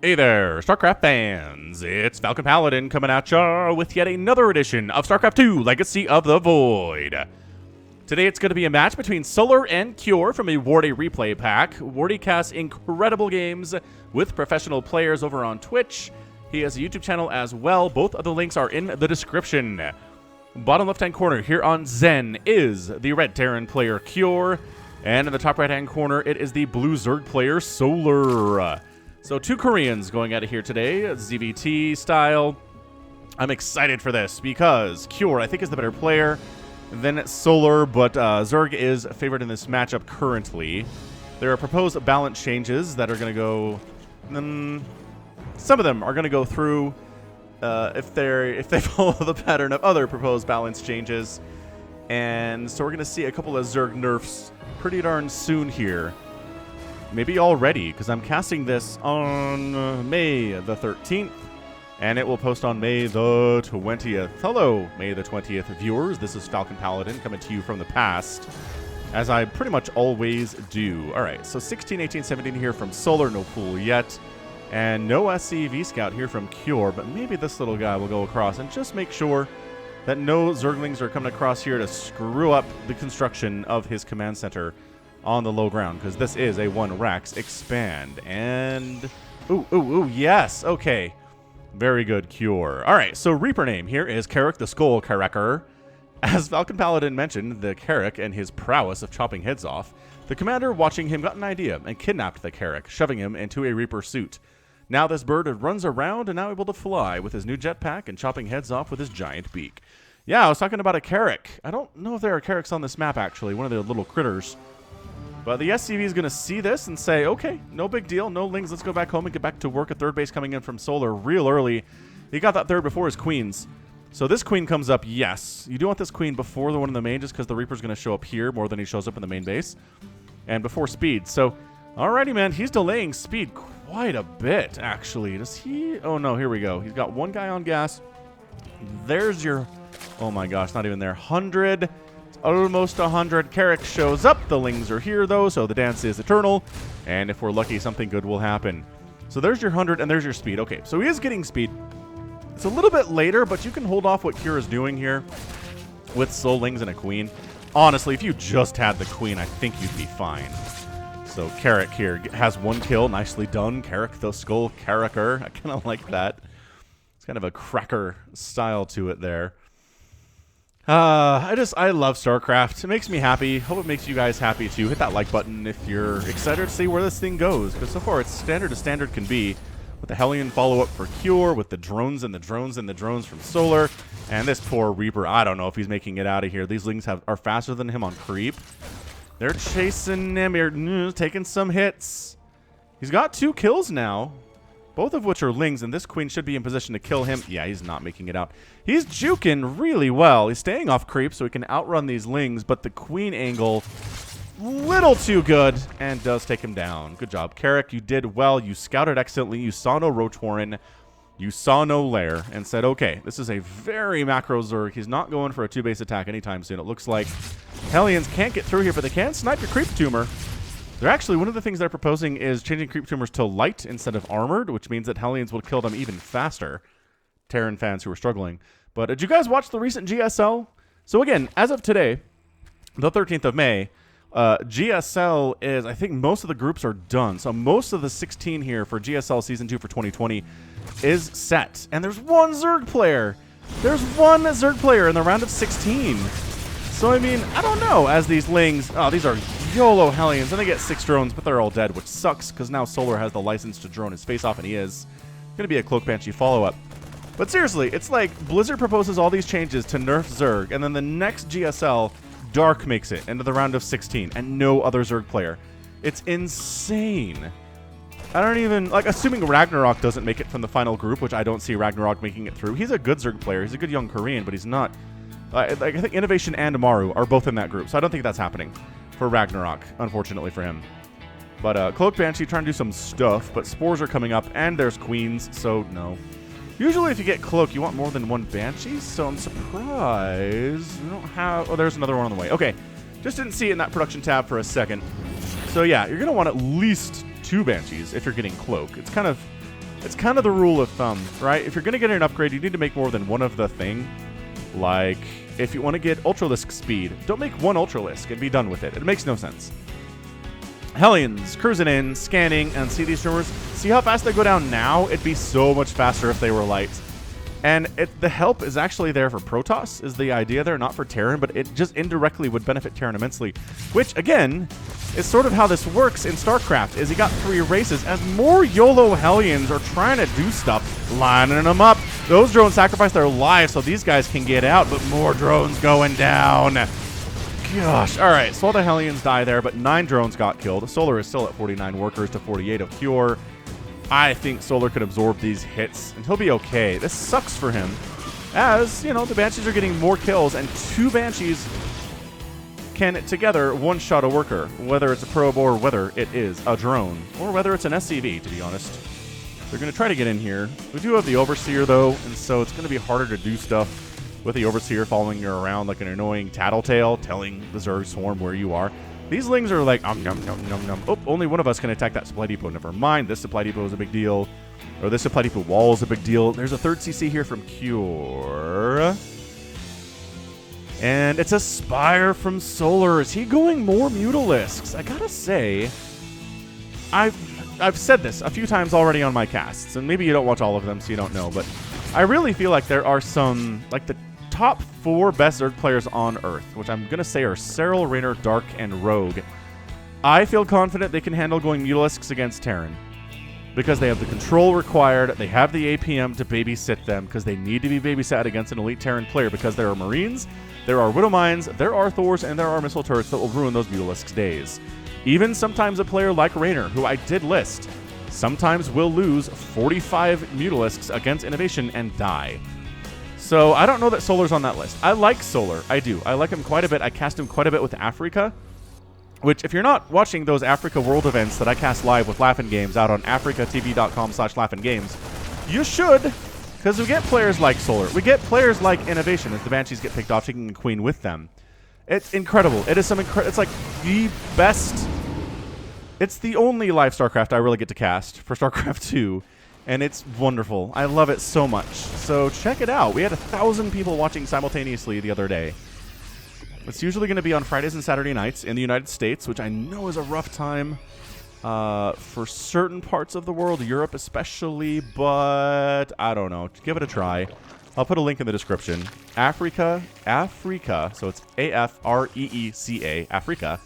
Hey there, StarCraft fans! It's Falcon Paladin coming at ya with yet another edition of StarCraft 2 Legacy of the Void. Today it's going to be a match between Solar and Cure from a Wardy replay pack. Wardy casts incredible games with professional players over on Twitch. He has a YouTube channel as well. Both of the links are in the description. Bottom left-hand corner here on Zen is the red Terran player Cure. And in the top right-hand corner, it is the blue Zerg player Solar. So two Koreans going at it here today, ZVT style. I'm excited for this because Cure, I think, is the better player than Solar, but Zerg is favored in this matchup currently. There are proposed balance changes that are going to go... some of them are going to go through if they follow the pattern of other proposed balance changes. And so we're going to see a couple of Zerg nerfs pretty darn soon here. Maybe already, because I'm casting this on May the 13th, and it will post on May the 20th. Hello, May the 20th viewers. This is Falcon Paladin coming to you from the past, as I pretty much always do. All right, so 16, 18, 17 here from Solar, no pool yet, and no SCV Scout here from Cure, but maybe this little guy will go across and just make sure that no Zerglings are coming across here to screw up the construction of his command center on the low ground, because this is a 1 Rax expand. And ooh, yes, okay, very good, Cure. All right, so Reaper name here is Carrick the Skull Caracker. As Falcon Paladin mentioned, the Carrick and his prowess of chopping heads off, the commander watching him got an idea and kidnapped the Carrick, shoving him into a Reaper suit. Now this bird runs around and now able to fly with his new jetpack and chopping heads off with his giant beak. Yeah, I was talking about a Carrick. I don't know if there are Carricks on this map, actually, one of the little critters. But the SCV is going to see this and say, okay, no big deal, no lings, let's go back home and get back to work. A third base coming in from Solar real early. He got that third before his queens. So this queen comes up, yes. You do want this queen before the one in the main, just because the Reaper's going to show up here more than he shows up in the main base. And before speed. So, alrighty, man, he's delaying speed quite a bit, actually. Does he? Oh, no, here we go. He's got one guy on gas. There's your, oh my gosh, not even there. 100. Almost 100. Carrick shows up. The lings are here, though, so the dance is eternal. And if we're lucky, something good will happen. So there's your 100, and there's your speed. Okay, so he is getting speed. It's a little bit later, but you can hold off what Cure is doing here with Soul Lings and a Queen. Honestly, if you just had the Queen, I think you'd be fine. So Carrick here has 1 kill. Nicely done. Carrick the Skull Caracker. I kind of like that. It's kind of a cracker style to it there. I love StarCraft. It makes me happy. Hope it makes you guys happy too. Hit that like button if you're excited to see where this thing goes, because so far it's standard as standard can be, with the Hellion follow-up for Cure, with the drones and the drones and the drones from Solar, and this poor Reaper, I don't know if he's making it out of here. These lings are faster than him on creep. They're chasing him here, taking some hits. He's got 2 kills now, both of which are lings, and this queen should be in position to kill him. Yeah, he's not making it out. He's juking really well. He's staying off creep so he can outrun these lings, but the queen angle, little too good, and does take him down. Good job, Carrick. You did well. You scouted excellently. You saw no Roach Warren. You saw no lair and said, okay, this is a very macro Zerg. He's not going for a 2-base attack anytime soon. It looks like Hellions can't get through here, but they can snipe your creep tumor. They're actually, one of the things they're proposing is changing creep tumors to light instead of armored, which means that Hellions will kill them even faster. Terran fans who are struggling. But did you guys watch the recent GSL? So again, as of today, the 13th of May, GSL is, I think most of the groups are done. So most of the 16 here for GSL Season 2 for 2020 is set. And there's 1 Zerg player. There's 1 Zerg player in the round of 16. So, I mean, I don't know, as these lings, oh, these are YOLO Hellions, and they get 6 drones, but they're all dead, which sucks, because now Solar has the license to drone his face off, and he is going to be a Cloak Banshee follow-up. But seriously, it's like Blizzard proposes all these changes to nerf Zerg, and then the next GSL, Dark makes it into the round of 16, and no other Zerg player. It's insane. I don't even, like, assuming Ragnarok doesn't make it from the final group, which I don't see Ragnarok making it through. He's a good Zerg player. He's a good young Korean, but he's not. I think Innovation and Amaru are both in that group, so I don't think that's happening for Ragnarok, unfortunately for him. But Cloak Banshee trying to do some stuff, but Spores are coming up, and there's Queens, so no. Usually if you get Cloak, you want more than 1 Banshee, so I'm surprised we don't have... Oh, there's another one on the way. Okay, just didn't see it in that production tab for a second. So yeah, you're going to want at least 2 Banshees if you're getting Cloak. It's kind of It's kind of the rule of thumb, right? If you're going to get an upgrade, you need to make more than one of the thing. Like, if you want to get Ultralisk speed, don't make one Ultralisk and be done with it. It makes no sense. Hellions, cruising in, scanning, and see these rumors. See how fast they go down now? It'd be so much faster if they were light. And the help is actually there for Protoss, is the idea there, not for Terran, but it just indirectly would benefit Terran immensely. Which, again, is sort of how this works in StarCraft, is you got 3 races, as more YOLO Hellions are trying to do stuff, lining them up. Those drones sacrifice their lives so these guys can get out, but more drones going down. Gosh. All right, so all the Hellions die there, but 9 drones got killed. Solar is still at 49 workers to 48 of Cure. I think Solar could absorb these hits, and he'll be okay. This sucks for him, as, you know, the Banshees are getting more kills, and 2 Banshees can together one-shot a worker, whether it's a probe or whether it is a drone, or whether it's an SCV, to be honest. They're going to try to get in here. We do have the Overseer, though, and so it's going to be harder to do stuff with the Overseer following you around like an annoying tattletale, telling the Zerg Swarm where you are. These Lings are like, nom, nom, nom, nom. Oh, only one of us can attack that supply depot. Never mind. This supply depot is a big deal. Or this supply depot wall is a big deal. There's a 3rd CC here from Cure. And it's a Spire from Solar. Is he going more Mutalisks? I gotta say, I've said this a few times already on my casts, and maybe you don't watch all of them, so you don't know, but I really feel like there are some, like the top 4 best Zerg players on Earth, which I'm going to say are Serral, Raynor, Dark, and Rogue. I feel confident they can handle going Mutalisks against Terran, because they have the control required, they have the APM to babysit them, because they need to be babysat against an elite Terran player, because there are Marines, there are Widow Mines, there are Thors, and there are missile turrets that will ruin those Mutalisks' days. Even sometimes a player like Raynor, who I did list, sometimes will lose 45 Mutalisks against Innovation and die. So I don't know that Solar's on that list. I like Solar. I do. I like him quite a bit. I cast him quite a bit with Africa, which if you're not watching those Africa World events that I cast live with Laughin' Games out on africatv.com/laughingames, you should, because we get players like Solar. We get players like Innovation as the Banshees get picked off, taking the Queen with them. It's incredible. It is some it's like the best. It's the only live StarCraft I really get to cast for StarCraft 2. And it's wonderful. I love it so much. So check it out. We had 1,000 people watching simultaneously the other day. It's usually going to be on Fridays and Saturday nights in the United States, which I know is a rough time for certain parts of the world, Europe especially, but I don't know. Give it a try. I'll put a link in the description. Africa, so it's AFREECA, Africa,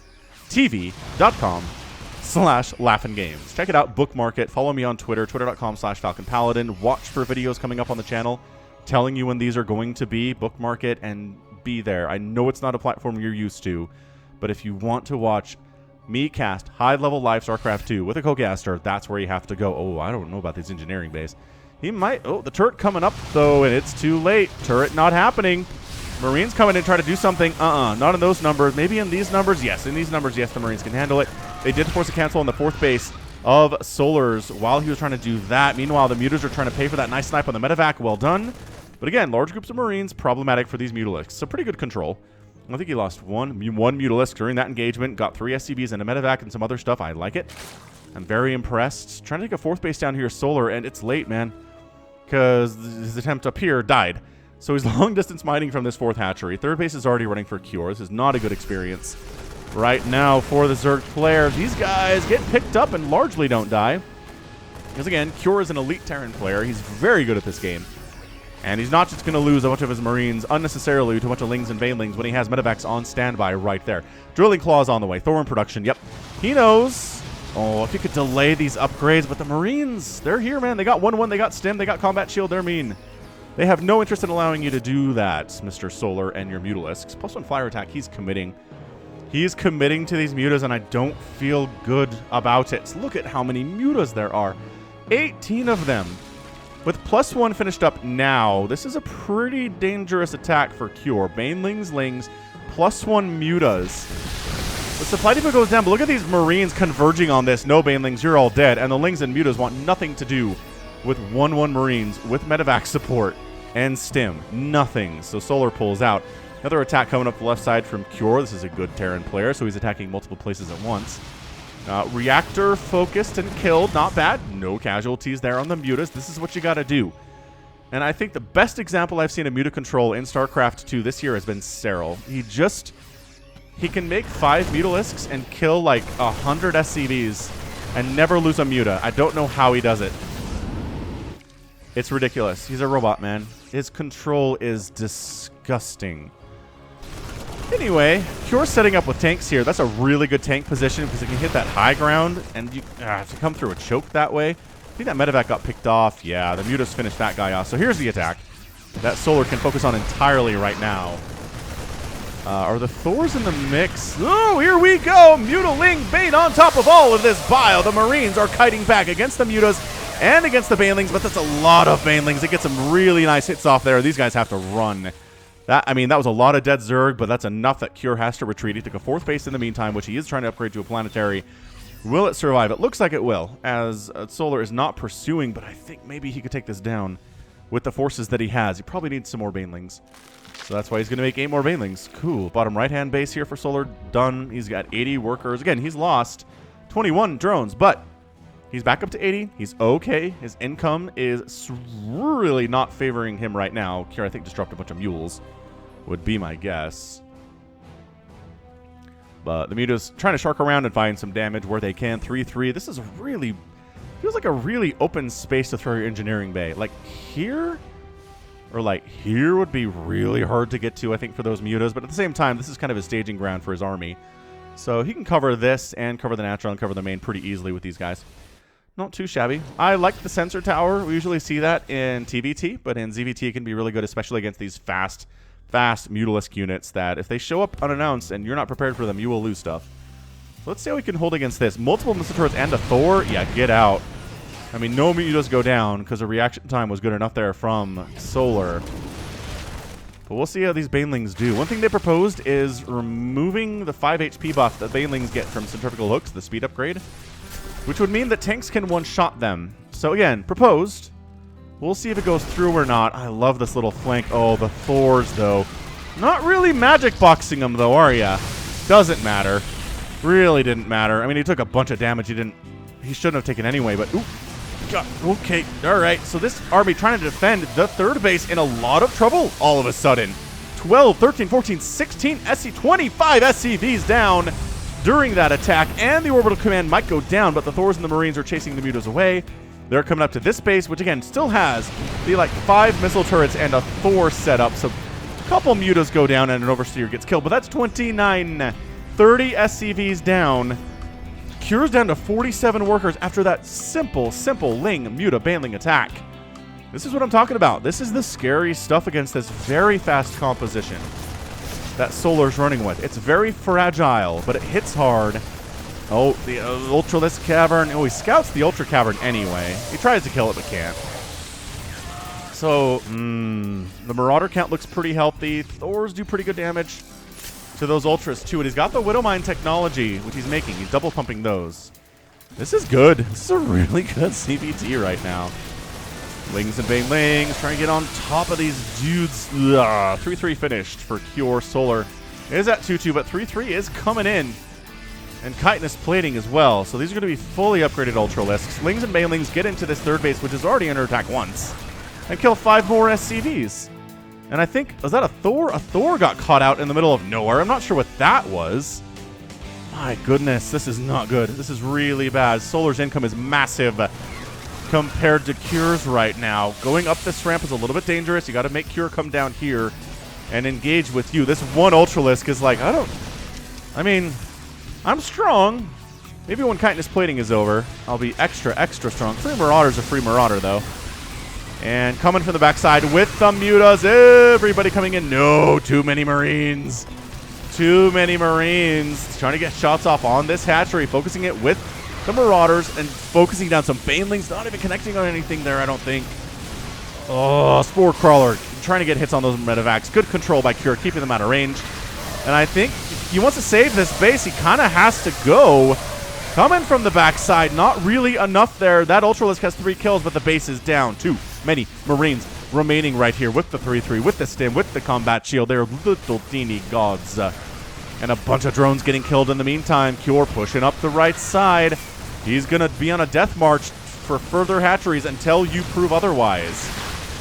TV.com/laughingames. Check it out, bookmark it, follow me on Twitter, twitter.com/FalconPaladin. Watch for videos coming up on the channel telling you when these are going to be. Bookmark it and be there. I know it's not a platform you're used to, but if you want to watch me cast high-level live StarCraft 2 with a co-caster, that's where you have to go. Oh, I don't know about this engineering base. He might... Oh, the turret coming up, though, and it's too late. Turret not happening. Marines coming in try to do something. Not in those numbers. Maybe in these numbers? Yes, in these numbers, yes, the Marines can handle it. They did force a cancel on the 4th base of Solar's while he was trying to do that. Meanwhile, the Mutas are trying to pay for that nice snipe on the medevac. Well done. But again, large groups of Marines, problematic for these Mutalisks. So pretty good control. I think he lost one Mutalisk during that engagement. Got 3 SCVs and a medevac and some other stuff. I like it. I'm very impressed. Trying to take a 4th base down here, Solar, and it's late, man. Because his attempt up here died. So he's long distance mining from this 4th hatchery. 3rd base is already running for Cure. This is not a good experience right now for the Zerg player. These guys get picked up and largely don't die. Because again, Cure is an elite Terran player. He's very good at this game. And he's not just going to lose a bunch of his Marines unnecessarily to a bunch of Lings and Banelings when he has medevacs on standby right there. Drilling Claws on the way. Thor in production. Yep. He knows. Oh, if you could delay these upgrades. But the Marines, they're here, man. They got 1-1. They got Stim. They got Combat Shield. They're mean. They have no interest in allowing you to do that, Mr. Solar and your Mutalisks. +1 flyer attack. He's committing. He's committing to these Mutas, and I don't feel good about it. Look at how many Mutas there are. 18 of them. With +1 finished up now, this is a pretty dangerous attack for Cure. Banelings, Lings, +1 Mutas. The supply depot goes down, but look at these Marines converging on this. No Banelings, you're all dead. And the Lings and Mutas want nothing to do with 1-1 Marines with medevac support and Stim. Nothing. So Solar pulls out. Another attack coming up the left side from Cure. This is a good Terran player, so he's attacking multiple places at once. Reactor focused and killed. Not bad. No casualties there on the mutas. This is what you got to do. And I think the best example I've seen of muta control in StarCraft 2 this year has been Serral. He can make 5 Mutalisks and kill like 100 SCVs and never lose a muta. I don't know how he does it. It's ridiculous. He's a robot, man. His control is disgusting. Anyway, Cure's setting up with tanks here. That's a really good tank position because it can hit that high ground, and you have to come through a choke that way. I think that medevac got picked off. Yeah, the mutas finished that guy off. So here's the attack that Solar can focus on entirely right now. Are the Thors in the mix? Oh, here we go! Mutaling bait on top of all of this bile. The Marines are kiting back against the mutas and against the Banelings, but that's a lot of Banelings. It gets some really nice hits off there. These guys have to run. That was a lot of dead Zerg, but that's enough that Cure has to retreat. He took a 4th base in the meantime, which he is trying to upgrade to a planetary. Will it survive? It looks like it will, as Solar is not pursuing, but I think maybe he could take this down with the forces that he has. He probably needs some more Banelings. So that's why he's going to make 8 more Banelings. Cool. Bottom right-hand base here for Solar. Done. He's got 80 workers. Again, he's lost 21 drones, but he's back up to 80. He's okay. His income is really not favoring him right now. Cure, I think, just dropped a bunch of mules, would be my guess. But the muta's trying to shark around and find some damage where they can. 3-3. This is really... feels like a really open space to throw your engineering bay. Like here... or like here would be really hard to get to, I think, for those mutas. But at the same time, this is kind of a staging ground for his army. So he can cover this and cover the natural and cover the main pretty easily with these guys. Not too shabby. I like the sensor tower. We usually see that in TVT, but in ZVT it can be really good, especially against these fast Mutalisk units that if they show up unannounced and you're not prepared for them, you will lose stuff. So let's see how we can hold against this. Multiple missile turrets and a Thor? Yeah, get out. I mean, no mutas go down because the reaction time was good enough there from Solar. But we'll see how these Banelings do. One thing they proposed is removing the 5 HP buff that Banelings get from centrifugal hooks, the speed upgrade, which would mean that tanks can one-shot them. So again, proposed. We'll see if it goes through or not. I love this little flank. Oh, the Thors, though. Not really magic boxing them, though, are ya? Doesn't matter. Really didn't matter. I mean, he took a bunch of damage he shouldn't have taken anyway, but... ooh. God, okay, all right. So this army trying to defend the 3rd base in a lot of trouble all of a sudden. 12, 13, 14, 16 25 SCVs down during that attack, and the orbital command might go down, but the Thors and the Marines are chasing the mutas away. They're coming up to this base, which again still has the 5 missile turrets and a Thor set up. So a couple mutas go down and an overseer gets killed, but that's 29. 30 SCVs down. Cure's down to 47 workers after that simple Ling muta Banling attack. This is what I'm talking about. This is the scary stuff against this very fast composition that Solar's running with. It's very fragile, but it hits hard. Oh, the Ultralisk Cavern. Oh, he scouts the Ultra Cavern anyway. He tries to kill it, but can't. So, the Marauder count looks pretty healthy. Thors do pretty good damage to those Ultras, too. And he's got the Widowmine technology, which he's making. He's double pumping those. This is good. This is a really good CVT right now. Lings and Banelings trying to get on top of these dudes. 3-3 finished for Cure. Solar is at 2-2, but 3-3 is coming in. And chitinous plating as well. So these are going to be fully upgraded Ultralisks. Lings and Banelings get into this 3rd base, which is already under attack once, and kill 5 more SCVs. And I think, was that a Thor? A Thor got caught out in the middle of nowhere. I'm not sure what that was. My goodness, this is not good. This is really bad. Solar's income is massive compared to Cure's right now. Going up this ramp is a little bit dangerous. You got to make Cure come down here and engage with you. This one Ultralisk is like, I'm strong. Maybe when chitinous plating is over, I'll be extra strong. Free Marauder's a free Marauder, though. And coming from the backside with the mutas. Everybody coming in. No, too many Marines. Too many Marines. Trying to get shots off on this hatchery. Focusing it with the Marauders and focusing down some Banelings. Not even connecting on anything there, I don't think. Oh, Spore Crawler. Trying to get hits on those medevacs. Good control by Cure, keeping them out of range. And I think he wants to save this base. He kind of has to go. Coming from the backside, not really enough there. That Ultralisk has 3 kills, but the base is down. Too many Marines remaining right here with the 3-3, with the stim, with the combat shield. They're little teeny gods. And And a bunch of drones getting killed in the meantime. Cure pushing up the right side. He's going to be on a death march for further hatcheries until you prove otherwise.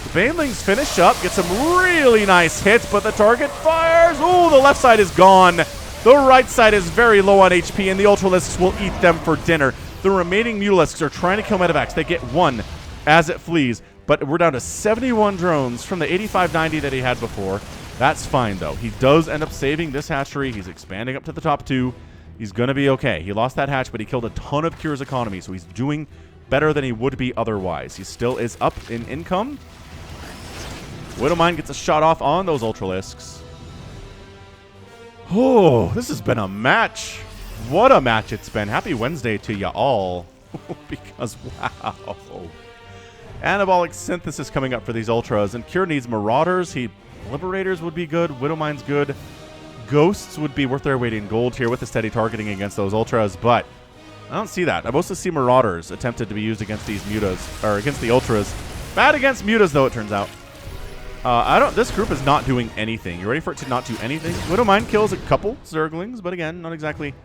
The Banelings finish up, get some really nice hits, but the target fires. Oh, the left side is gone. The right side is very low on HP, and the Ultralisks will eat them for dinner. The remaining Mutalisks are trying to kill Medivacs. They get one as it flees, but we're down to 71 drones from the 85-90 that he had before. That's fine, though. He does end up saving this hatchery. He's expanding up to the top 2. He's going to be okay. He lost that hatch, but he killed a ton of Cure's economy, so he's doing better than he would be otherwise. He still is up in income. Widowmine gets a shot off on those Ultralisks. Oh, this has been a match. What a match it's been. Happy Wednesday to ya all. Because, wow. Anabolic Synthesis coming up for these Ultras. And Cure needs Marauders. Liberators would be good. Widowmine's good. Ghosts would be worth their weight in gold here with the steady targeting against those Ultras. But I don't see that. I mostly see Marauders attempted to be used against these Mutas. Or against the Ultras. Bad against Mutas, though, it turns out. This group is not doing anything. You ready for it to not do anything? Widowmine kills a couple Zerglings, but again, not exactly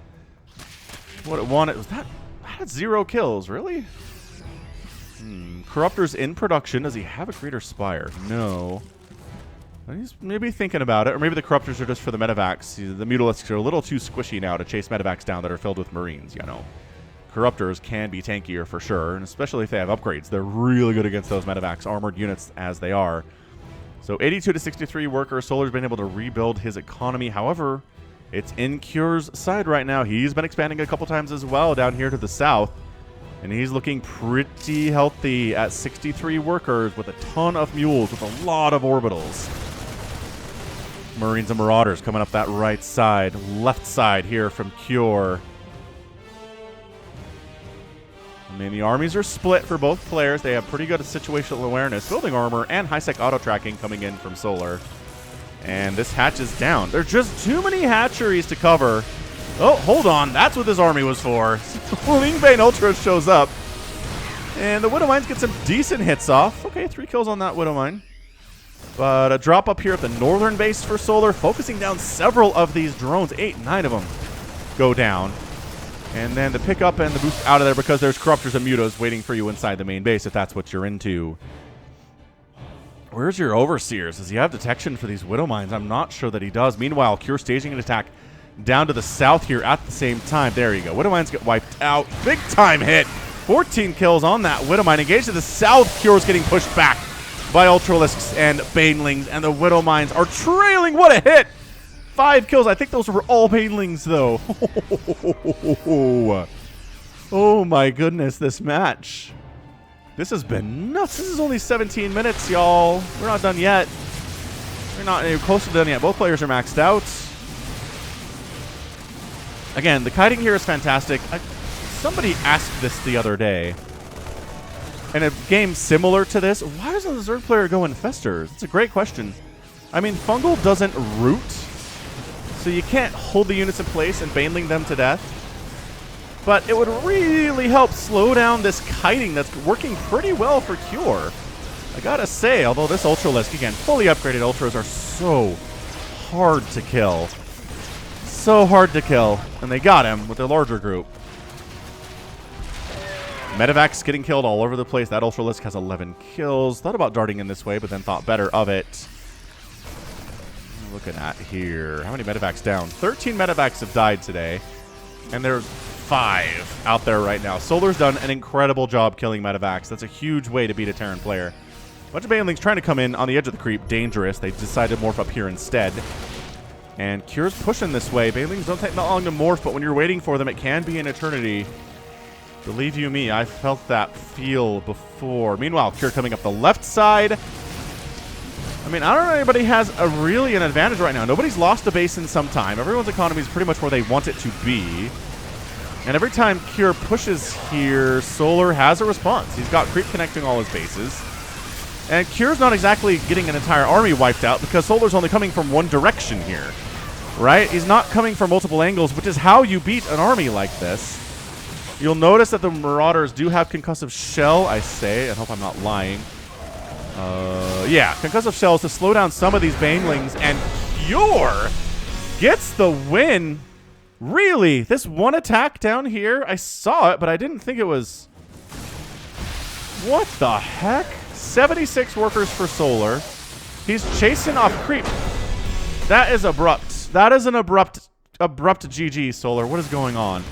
what it wanted. Was that had 0 kills, really? Corruptor's in production. Does he have a Greater Spire? No. He's maybe thinking about it, or maybe the Corruptors are just for the Medivacs. The Mutalisks are a little too squishy now to chase Medivacs down that are filled with Marines, you know. Corruptors can be tankier for sure, and especially if they have upgrades. They're really good against those Medivacs, armored units as they are. So 82 to 63 workers. Solar's been able to rebuild his economy. However, it's in Cure's side right now. He's been expanding a couple times as well down here to the south. And he's looking pretty healthy at 63 workers with a ton of mules with a lot of orbitals. Marines and Marauders coming up that right side. Left side here from Cure. I mean, the armies are split for both players. They have pretty good situational awareness, building armor, and high-sec auto-tracking coming in from Solar. And this hatch is down. There's just too many hatcheries to cover. Oh, hold on. That's what this army was for. Wingbane Ultra shows up. And the Widowmines get some decent hits off. Okay, 3 kills on that Widowmine. But a drop up here at the northern base for Solar, focusing down several of these drones. 8, 9 of them go down. And then the pick up and the boost out of there because there's Corruptors and Mutas waiting for you inside the main base if that's what you're into. Where's your Overseers? Does he have detection for these Widowmines? I'm not sure that he does. Meanwhile, Cure staging an attack down to the south here at the same time. There you go. Widowmines get wiped out. Big time hit. 14 kills on that Widowmine. Engaged to the south. Cure's getting pushed back by Ultralisks and Banelings. And the Widowmines are trailing. What a hit. 5 kills. I think those were all Banelings, though. Oh, my goodness, this match. This has been nuts. This is only 17 minutes, y'all. We're not done yet. We're not even close to done yet. Both players are maxed out. Again, the kiting here is fantastic. Somebody asked this the other day. In a game similar to this, why doesn't the Zerg player go Infestors? It's a great question. I mean, Fungal doesn't root, so you can't hold the units in place and Baneling them to death. But it would really help slow down this kiting that's working pretty well for Cure. I gotta say, although this Ultralisk, again, fully upgraded Ultras are so hard to kill. So hard to kill. And they got him with their larger group. Medivacs getting killed all over the place. That Ultralisk has 11 kills. Thought about darting in this way, but then thought better of it. Looking at here. How many Medivacs down? 13 Medivacs have died today. And there's 5 out there right now. Solar's done an incredible job killing Medivacs. That's a huge way to beat a Terran player. A bunch of Banelings trying to come in on the edge of the creep. Dangerous. They decided to morph up here instead. And Cure's pushing this way. Banelings don't take that long to morph, but when you're waiting for them, it can be an eternity. Believe you me, I felt that feel before. Meanwhile, Cure coming up the left side. I mean, I don't know if anybody has really an advantage right now. Nobody's lost a base in some time. Everyone's economy is pretty much where they want it to be. And every time Cure pushes here, Solar has a response. He's got creep connecting all his bases. And Cure's not exactly getting an entire army wiped out because Solar's only coming from one direction here. Right? He's not coming from multiple angles, which is how you beat an army like this. You'll notice that the Marauders do have concussive shell, I say. I hope I'm not lying. Yeah, concussive shells to slow down some of these Banelings, and Cure Gets the win. Really? This one attack down here? I saw it, but I didn't think it was... What the heck? 76 workers for Solar. He's chasing off creep. That is abrupt. That is an abrupt GG, Solar. What is going on?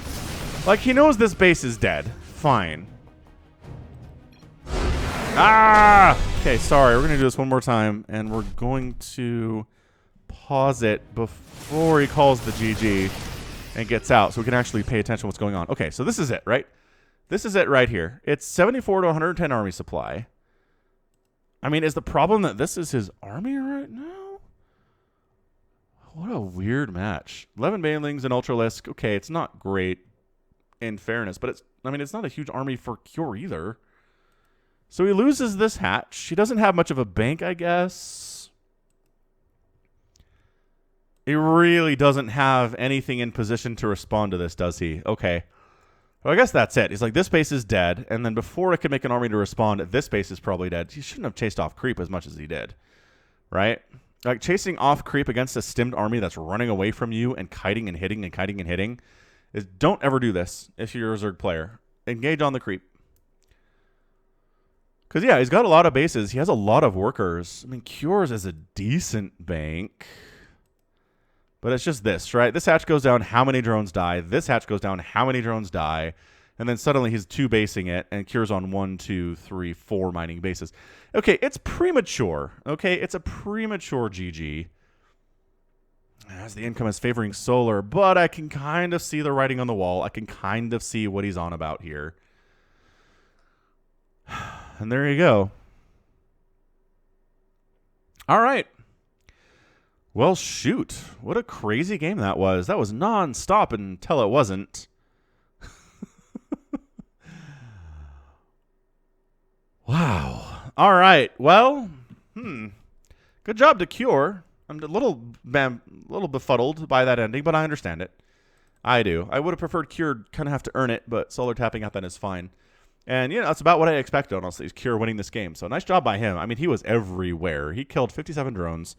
Like, he knows this base is dead. Fine. Ah! Okay, sorry. We're going to do this one more time, and we're going to pause it before he calls the GG and gets out so we can actually pay attention to what's going on. Okay, so this is it, right? This is it right here. It's 74 to 110 army supply. I mean, is the problem that this is his army right now? What a weird match. 11 Banelings and Ultralisk. Okay, it's not great in fairness, but it's not a huge army for Cure either. So he loses this hatch. He doesn't have much of a bank, I guess. He really doesn't have anything in position to respond to this, does he? Okay. Well, I guess that's it. He's like, this base is dead, and then before it could make an army to respond, this base is probably dead. He shouldn't have chased off creep as much as he did, right? Like, chasing off creep against a stimmed army that's running away from you and kiting and hitting and kiting and hitting is, don't ever do this if you're a Zerg player. Engage on the creep. Because, yeah, he's got a lot of bases. He has a lot of workers. I mean, Cures is a decent bank. But it's just this, right? This hatch goes down, how many drones die? This hatch goes down, how many drones die? And then suddenly he's 2 basing it, and Cure's on 1, 2, 3, 4 mining bases. Okay, it's premature. Okay, it's a premature GG. As the income is favoring Solar, but I can kind of see the writing on the wall. I can kind of see what he's on about here. And there you go. All right. Well, shoot. What a crazy game that was. That was non-stop until it wasn't. Wow. All right. Well, good job to Cure. I'm a little befuddled by that ending, but I understand it. I do. I would have preferred Cure kind of have to earn it, but Solar tapping out then is fine. And, you know, that's about what I expected, honestly, is Cure winning this game. So nice job by him. I mean, he was everywhere. He killed 57 drones.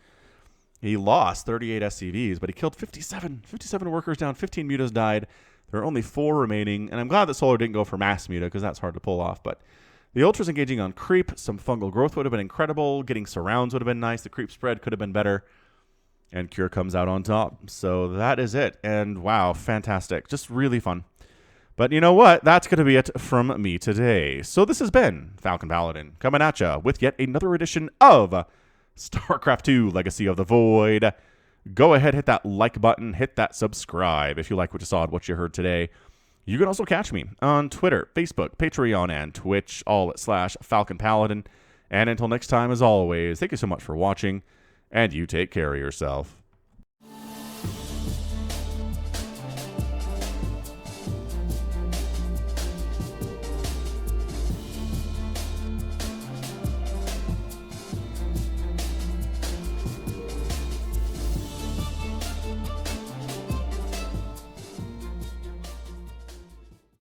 He lost 38 SCVs, but he killed 57 workers down, 15 mutas died. There are only 4 remaining, and I'm glad that Solar didn't go for mass muta because that's hard to pull off. But the Ultras engaging on creep, some fungal growth would have been incredible. Getting surrounds would have been nice. The creep spread could have been better. And Cure comes out on top. So that is it. And wow, fantastic. Just really fun. But you know what? That's going to be it from me today. So this has been Falcon Paladin coming at you with yet another edition of StarCraft 2 Legacy of the Void. Go ahead, hit that like button, hit that subscribe if you like what you saw and what you heard today. You can also catch me on Twitter, Facebook, Patreon, and Twitch, all at /Falcon Paladin. And until next time, as always, thank you so much for watching, and you take care of yourself.